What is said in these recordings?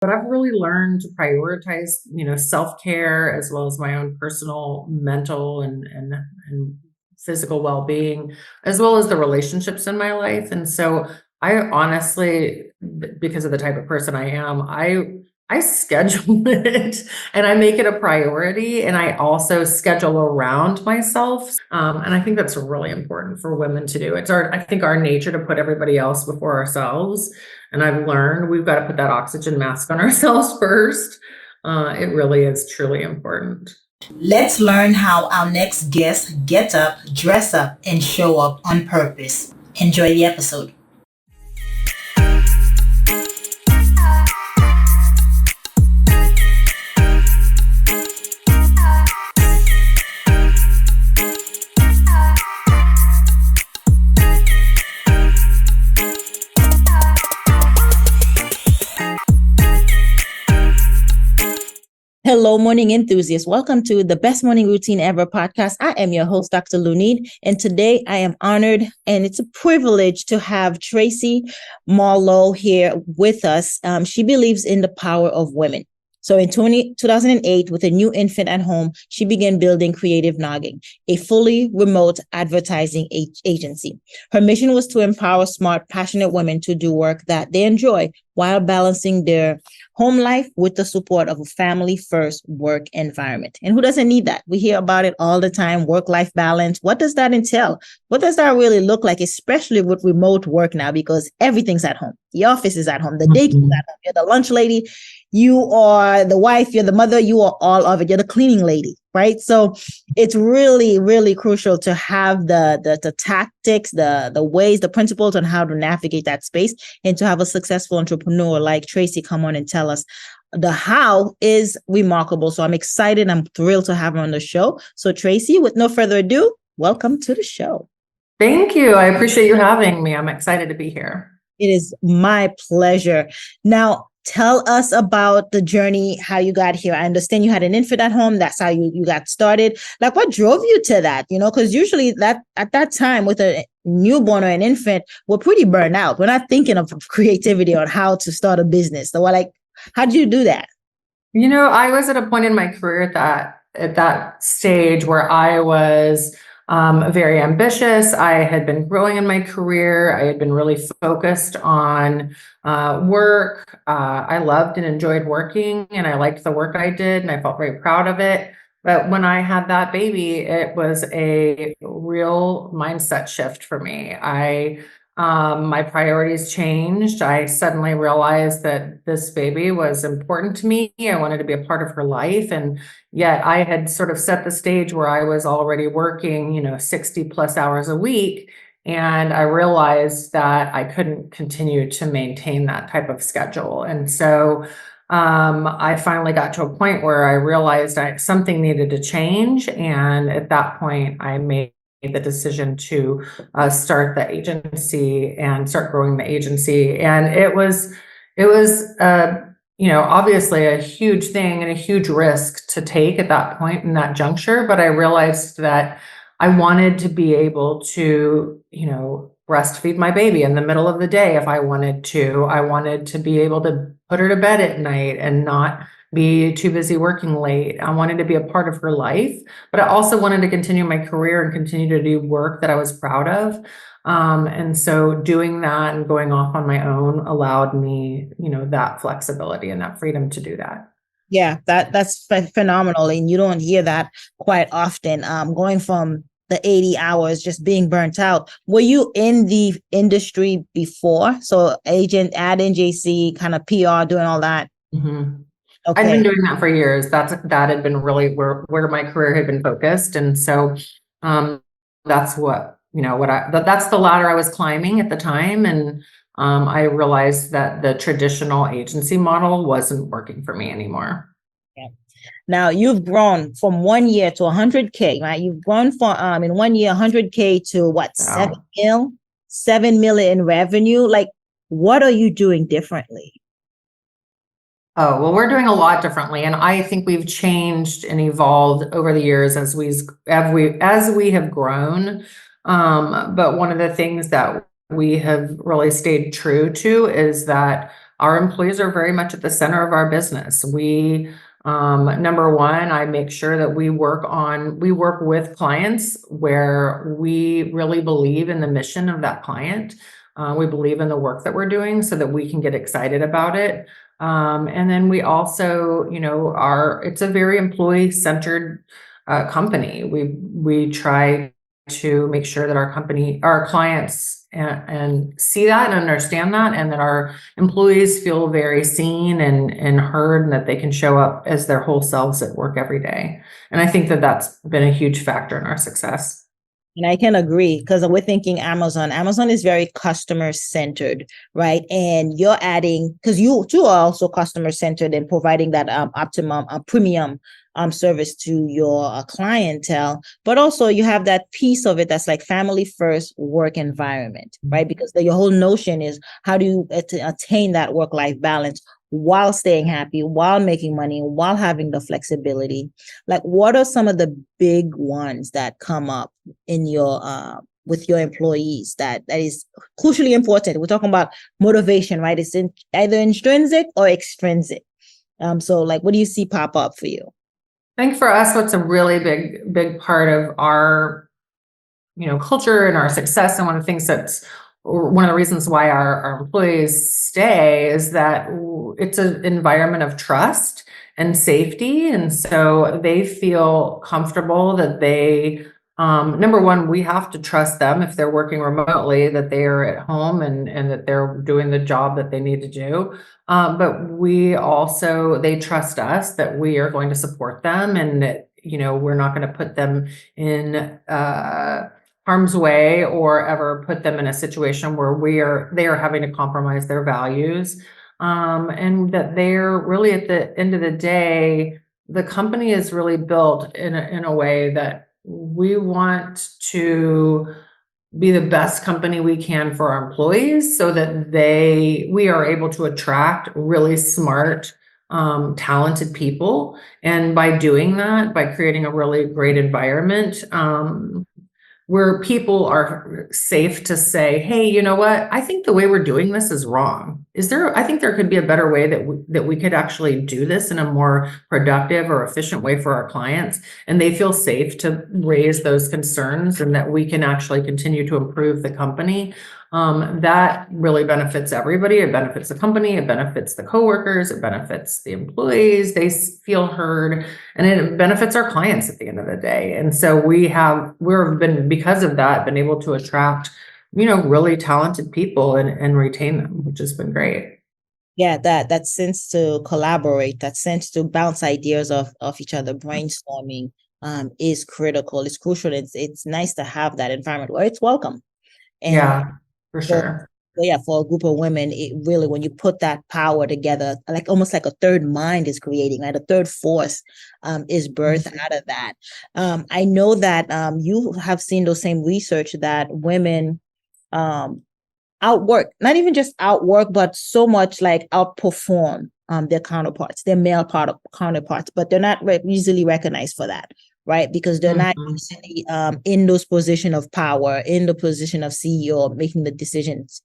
But I've really learned to prioritize, self-care as well as my own personal mental and physical well-being, as well as the relationships in my life. And so I honestly, because of the type of person I am, I schedule it and I make it a priority, and I also schedule around myself. And I think that's really important for women to do. I think our nature to put everybody else before ourselves. And I've learned we've got to put that oxygen mask on ourselves first. It really is truly important. Let's learn how our next guest gets up, dress up, and show up on purpose. Enjoy the episode. Hello, morning enthusiasts. Welcome to the Best Morning Routine Ever podcast. I am your host, Dr. Lunid, and today I am honored and it's a privilege to have Tracy Marlowe here with us. She believes in the power of women. So in 2008, with a new infant at home, she began building Creative Noggin, a fully remote advertising agency. Her mission was to empower smart, passionate women to do work that they enjoy while balancing their home life with the support of a family-first work environment. And who doesn't need that? We hear about it all the time, work-life balance. What does that entail? What does that really look like, especially with remote work now, because everything's at home. The office is at home, the daycare is at home, you're the lunch lady, you are the wife, you're the mother, you are all of it, you're the cleaning lady, right? So it's really, really crucial to have the tactics, the ways, the principles on how to navigate that space, and to have a successful entrepreneur like Tracy come on and tell us the how is remarkable. So I'm excited. I'm thrilled to have her on the show. So Tracy, with no further ado, welcome to the show. Thank you. I appreciate you having me. I'm excited to be here. It is my pleasure. Now, tell us about the journey, how you got here. I understand you had an infant at home. That's how you got started. Like, what drove you to that? Because usually that at that time with a newborn or an infant, we're pretty burned out. We're not thinking of creativity on how to start a business. So how did you do that? I was at a point in my career at that stage where I was very ambitious. I had been growing in my career. I had been really focused on work. I loved and enjoyed working, and I liked the work I did, and I felt very proud of it. But when I had that baby, it was a real mindset shift for me. My priorities changed. I suddenly realized that this baby was important to me. I wanted to be a part of her life. And yet I had sort of set the stage where I was already working, 60 plus hours a week. And I realized that I couldn't continue to maintain that type of schedule. And so I finally got to a point where I realized something needed to change. And at that point, I made the decision to start the agency and start growing the agency. And it was obviously a huge thing and a huge risk to take at that point in that juncture. But I realized that I wanted to be able to, breastfeed my baby in the middle of the day if I wanted to. I wanted to be able to put her to bed at night and not be too busy working late. I wanted to be a part of her life, but I also wanted to continue my career and continue to do work that I was proud of. And so doing that and going off on my own allowed me, that flexibility and that freedom to do that. Yeah, that's phenomenal. And you don't hear that quite often. Going from the 80 hours, just being burnt out. Were you in the industry before? So agent, ad agency, kind of PR, doing all that? Mm-hmm. Okay. I'd been doing that for years. That had been really where my career had been focused. And so that's that's the ladder I was climbing at the time. And I realized that the traditional agency model wasn't working for me anymore. Yeah. Now you've grown from 1 year to 100K, right? You've grown from in 1 year 100K to what, 7 million in revenue. Like, what are you doing differently? Oh, well, we're doing a lot differently. And I think we've changed and evolved over the years as we have grown. But one of the things that we have really stayed true to is that our employees are very much at the center of our business. Number one, I make sure that we work with clients where we really believe in the mission of that client. We believe in the work that we're doing so that we can get excited about it. And then we also, it's a very employee-centered company. We try to make sure that our clients and see that and understand that, and that our employees feel very seen and heard, and that they can show up as their whole selves at work every day. And I think that that's been a huge factor in our success. And I can agree, because we're thinking Amazon. Amazon is very customer centered, right? And you're adding, because you too are also customer centered and providing that optimum premium service to your clientele. But also you have that piece of it that's like family first work environment, right? Because your whole notion is, how do you attain that work-life balance while staying happy, while making money, while having the flexibility? Like, what are some of the big ones that come up in your with your employees that is crucially important? We're talking about motivation, right? It's either intrinsic or extrinsic. So like, what do you see pop up for you? I think for us, what's a really big part of our culture and our success, and one of the reasons why our employees stay, is that it's an environment of trust and safety. And so they feel comfortable that number one, we have to trust them if they're working remotely, that they are at home and that they're doing the job that they need to do. But they trust us that we are going to support them, and that, we're not going to put them in harm's way or ever put them in a situation where they are having to compromise their values. And that they're really, at the end of the day, the company is really built in a way that we want to be the best company we can for our employees, so that we are able to attract really smart, talented people. And by doing that, by creating a really great environment, where people are safe to say, hey, you know what? I think the way we're doing this is wrong. I think there could be a better way that we could actually do this in a more productive or efficient way for our clients. And they feel safe to raise those concerns, and that we can actually continue to improve the company. That really benefits everybody. It benefits the company, it benefits the coworkers, it benefits the employees. They feel heard, and it benefits our clients at the end of the day. And so because of that, been able to attract, really talented people and retain them, which has been great. Yeah, that sense to collaborate, that sense to bounce ideas off each other, brainstorming is critical. It's crucial. It's nice to have that environment where it's welcome. And yeah, for sure. For a group of women, it really, when you put that power together, like almost like a third mind is creating, right? A third force is birthed out of that. I know that you have seen those same research that women outwork, not even just outwork, but so much like outperform their counterparts, their male counterparts, but they're not easily recognized for that, right? Because they're not easily in those position of power, in the position of CEO, making the decisions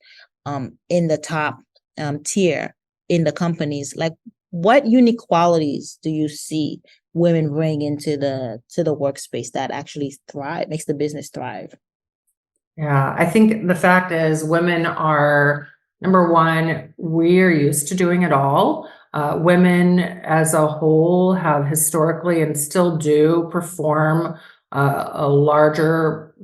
in the top tier in the companies. Like, what unique qualities do you see women bring into the workspace that actually makes the business thrive? Yeah, I think the fact is, women are, number one, we're used to doing it all. Women as a whole have historically and still do perform a larger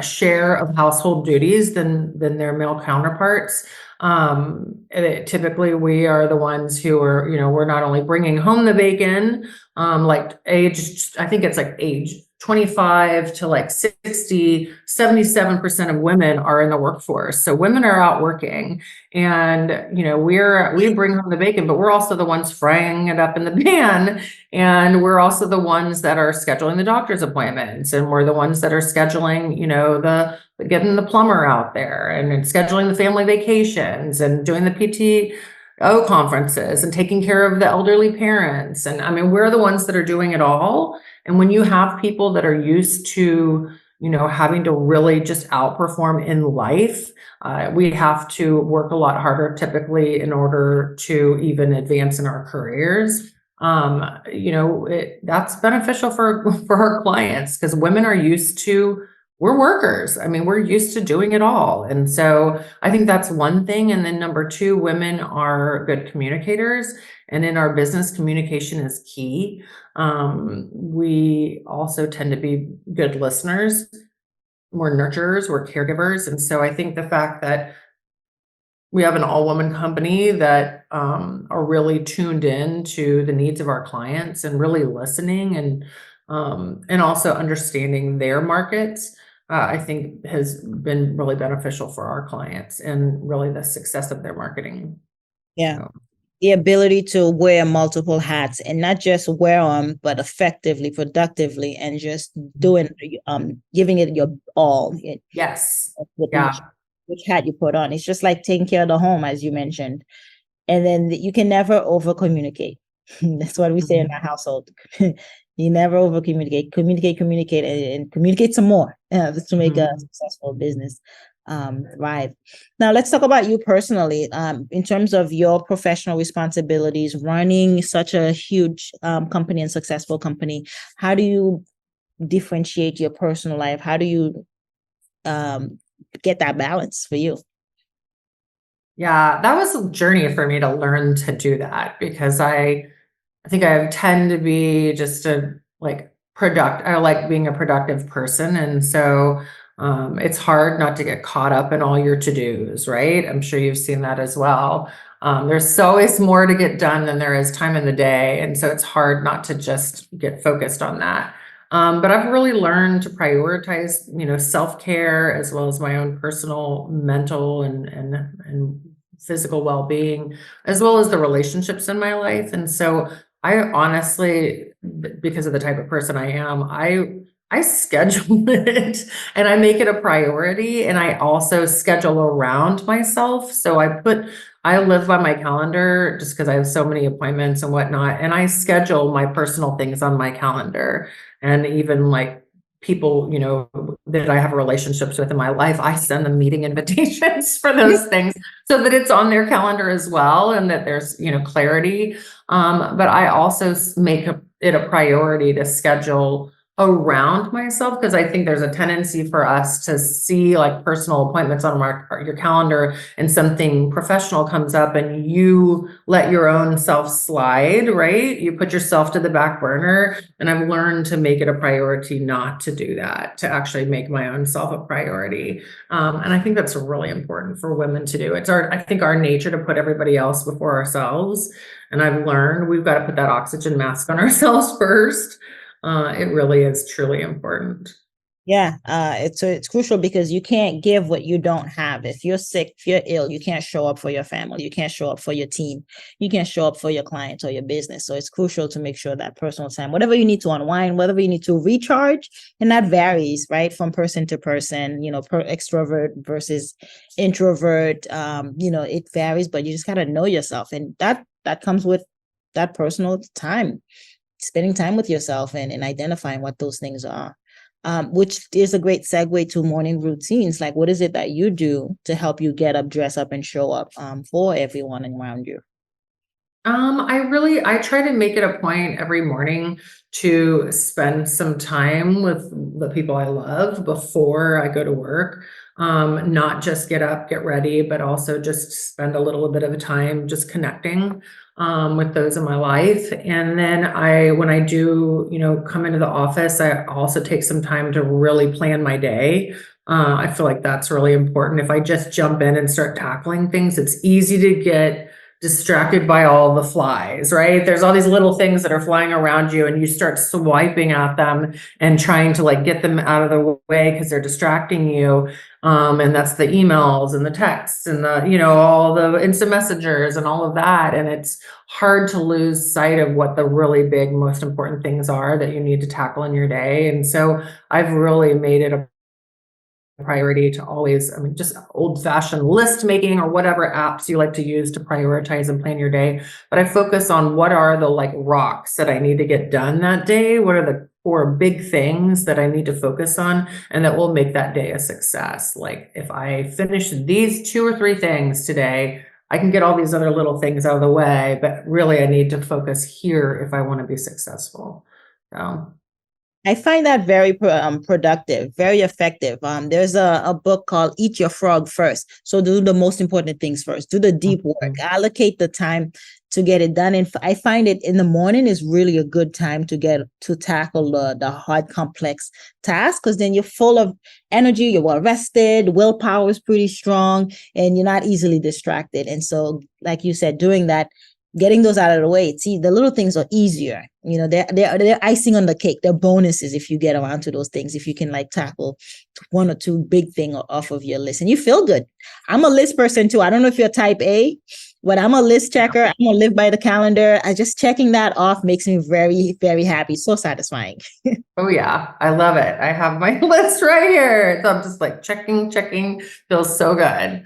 share of household duties than their male counterparts. Typically, we are the ones who are, we're not only bringing home the bacon, I think it's like age 25 to like 60, 77% of women are in the workforce. So women are out working, and, we bring home the bacon, but we're also the ones frying it up in the pan. And we're also the ones that are scheduling the doctor's appointments. And we're the ones that are scheduling, getting the plumber out there, and scheduling the family vacations, and doing the PTO conferences, and taking care of the elderly parents. And I mean, we're the ones that are doing it all. And when you have people that are used to, having to really just outperform in life. We have to work a lot harder typically in order to even advance in our careers. That's beneficial for our clients because women are used to, we're workers. I mean, we're used to doing it all. And so I think that's one thing. And then number two, women are good communicators. And in our business, communication is key. We also tend to be good listeners. We're nurturers, we're caregivers. And so I think the fact that we have an all-woman company that are really tuned in to the needs of our clients and really listening and also understanding their markets, I think has been really beneficial for our clients and really the success of their marketing. Yeah. So. The ability to wear multiple hats and not just wear them, but effectively, productively, and just doing, giving it your all. Yes. With Yeah. which hat you put on. It's just like taking care of the home, as you mentioned. And then you can never over communicate. That's what we say in our household. You never over communicate. Communicate, and communicate some more to make a successful business thrive. Now, let's talk about you personally. In terms of your professional responsibilities, running such a huge company and successful company, how do you differentiate your personal life? How do you get that balance for you? Yeah, that was a journey for me to learn to do that because I think I tend to be just a I like being a productive person. And so it's hard not to get caught up in all your to-dos, right? I'm sure you've seen that as well. There's always more to get done than there is time in the day. And so it's hard not to just get focused on that. But I've really learned to prioritize, self-care as well as my own personal, mental, and physical well-being, as well as the relationships in my life. And so I honestly, because of the type of person I am, I schedule it and I make it a priority, and I also schedule around myself. So I live by my calendar just because I have so many appointments and whatnot, and I schedule my personal things on my calendar. And even like people, that I have relationships with in my life, I send them meeting invitations for those things so that it's on their calendar as well and that there's, clarity. But I also make it a priority to schedule around myself because I think there's a tendency for us to see like personal appointments on your calendar and something professional comes up and you let your own self slide, right? You put yourself to the back burner, and I've learned to make it a priority not to do that, to actually make my own self a priority. And I think that's really important for women to do. I think our nature to put everybody else before ourselves. And I've learned we've got to put that oxygen mask on ourselves first. It really is truly important. Yeah, it's crucial because you can't give what you don't have. If you're sick, if you're ill, you can't show up for your family. You can't show up for your team. You can't show up for your clients or your business. So it's crucial to make sure that personal time, whatever you need to unwind, whatever you need to recharge, and that varies, right, from person to person. Per extrovert versus introvert. It varies, but you just gotta know yourself, and that comes with that personal time. Spending time with yourself and identifying what those things are, which is a great segue to morning routines. Like, what is it that you do to help you get up, dress up, and show up for everyone around you? I try to make it a point every morning to spend some time with the people I love before I go to work. Not just get up, get ready, but also just spend a little bit of a time just connecting with those in my life. And then when I do, come into the office, I also take some time to really plan my day. I feel like that's really important. If I just jump in and start tackling things, it's easy to get distracted by all the flies, right? There's all these little things that are flying around you and you start swiping at them and trying to get them out of the way because they're distracting you. And that's the emails and the texts and all the instant messengers and all of that. And it's hard to lose sight of what the really big, most important things are that you need to tackle in your day. And so I've really made it a priority to always, just old-fashioned list making or whatever apps you like to use to prioritize and plan your day. But I focus on what are the rocks that I need to get done that day. What are the 4 big things that I need to focus on and that will make that day a success. Like if I finish these 2 or 3 things today, I can get all these other little things out of the way, but really I need to focus here if I want to be successful. So I find that very productive, very effective. There's a book called Eat Your Frog First. So do the most important things first. Do the deep work. Allocate the time to get it done. And I find it in the morning is really a good time to tackle the hard, complex tasks, because then you're full of energy, you're well rested, willpower is pretty strong, and you're not easily distracted. And so, like you said, doing that, getting those out of the way. See, the little things are easier. You know, they're icing on the cake. They're bonuses if you get around to those things. If you can like tackle 1 or 2 big things off of your list, and you feel good. I'm a list person too. I don't know if you're type A, but I'm a list checker. I'm gonna live by the calendar. I just checking that off makes me very, very happy. So satisfying. oh yeah, I love it. I have my list right here. So I'm just like checking, feels so good.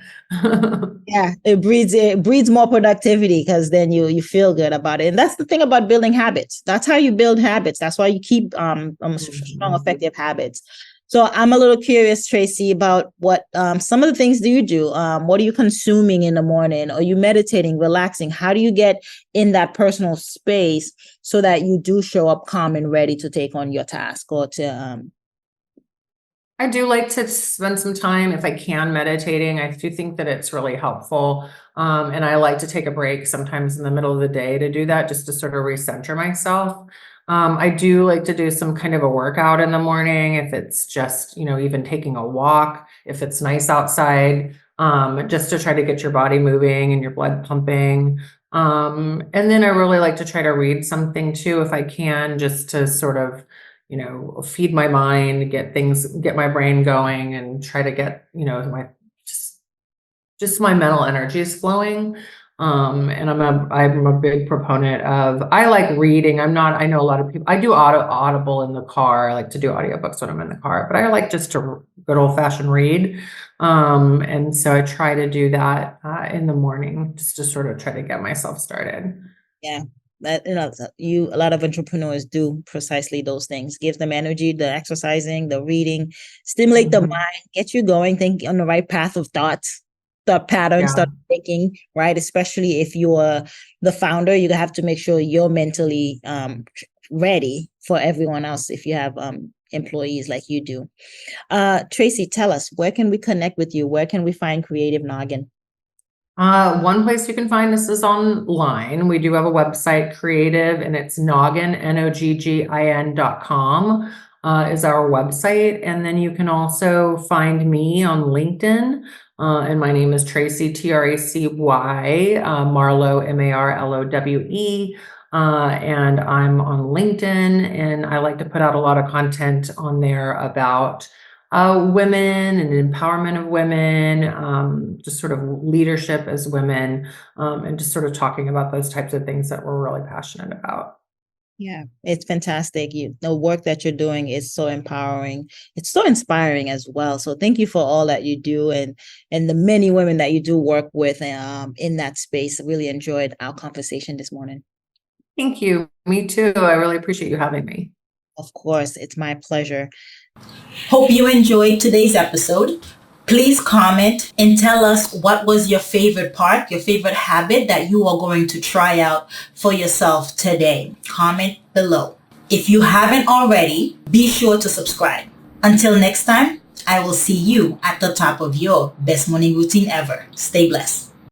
Yeah, it breeds more productivity, because then you feel good about it. And that's the thing about building habits. That's how you build habits. That's why you keep strong, effective habits. So I'm a little curious, Tracy, about what some of the things do you do? What are you consuming in the morning? Are you meditating, relaxing? How do you get in that personal space so that you do show up calm and ready to take on your task or to I do like to spend some time, if I can, meditating. I do think that it's really helpful. And I like to take a break sometimes in the middle of the day to do that, just to sort of recenter myself. I do like to do some kind of a workout in the morning, if it's just, even taking a walk, if it's nice outside, just to try to get your body moving and your blood pumping. And then I really like to try to read something too, if I can, just to sort of feed my mind, get my brain going, and try to get, my just my mental energies flowing. And I'm a big proponent of, I like reading. I know a lot of people, I do Audible in the car. I like to do audiobooks when I'm in the car, but I like just to good old fashioned read. And so I try to do that in the morning, just to sort of try to get myself started. Yeah. That a lot of entrepreneurs do precisely those things. Give them energy, the exercising, the reading, stimulate the mind, get you going, think on the right path of thoughts, thought patterns, start thinking, right? Especially if you're the founder, you have to make sure you're mentally ready for everyone else if you have employees like you do. Tracy, tell us, where can we connect with you? Where can we find Creative Noggin? One place you can find us is online. We do have a website, Creative, and it's Noggin, Noggin.com is our website. And then you can also find me on LinkedIn. And my name is Tracy, Tracy, Marlowe, Marlowe. And I'm on LinkedIn, and I like to put out a lot of content on there about women and empowerment of women, just sort of leadership as women, and just sort of talking about those types of things that we're really passionate about. Yeah, it's fantastic. The work that you're doing is so empowering. It's so inspiring as well. So thank you for all that you do, and the many women that you do work with in that space. I really enjoyed our conversation this morning. Thank you. Me too. I really appreciate you having me. Of course, it's my pleasure. Hope you enjoyed today's episode. Please comment and tell us what was your favorite part, your favorite habit that you are going to try out for yourself today. Comment below. If you haven't already, be sure to subscribe. Until next time, I will see you at the top of your best morning routine ever. Stay blessed.